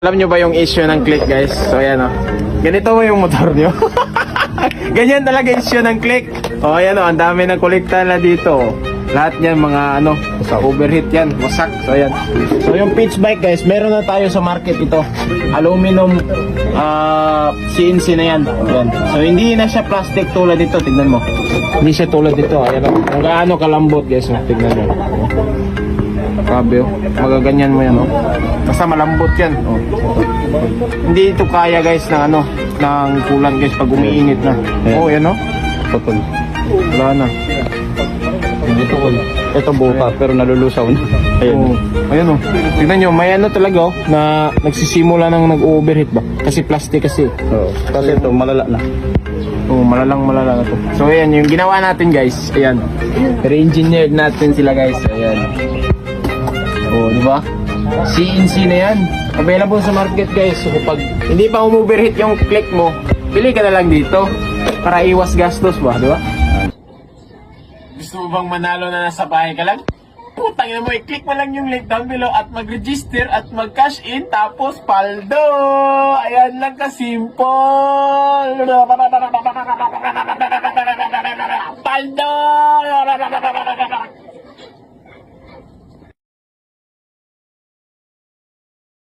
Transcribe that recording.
Alam nyo ba yung issue ng click, guys? So ayan o. Ganito mo yung motor nyo. Ganyan talaga issue ng click. O ayan o, ang dami ng kolekta na dito. Lahat yan mga ano, sa overheat yan, wasak. So ayan. So yung pitch bike, guys, meron na tayo sa market ito. Aluminum CNC na yan. Ayan. So hindi na siya plastic tulad dito, tignan mo. Hindi siya tulad dito. Ayan o. Kung gaano kalambot, guys, tignan mo. Grabe oh. Magaganyan mo yan oh. Basta malambot yan oh. Hindi ito kaya guys ng ano, ng kulan guys pag umiinit na. Oh yan oh. Putol. Wala na. Ito buka pero nalulusaw na. Ayan. Oh. Ayan oh. Tignan nyo, may ano talaga oh, na nagsisimula nang nag-overheat ba? Kasi plastic kasi. Oo. Kasi ito malala na. Oh, malala na to. So ayan, yung ginawa natin guys. Ayan. Re-engineered natin sila guys. Ayan. Oh, di ba? CNC na yan. Available sa market guys. So kapag hindi pa umuberhit yung click mo, pili ka na lang dito para iwas gastos ba, di ba? Gusto mo bang manalo na nasa bahay ka lang? Putang ina mo, i-click mo lang yung link down below at mag-register at mag-cash in tapos paldo! Ayan lang ka-simple! Paldo!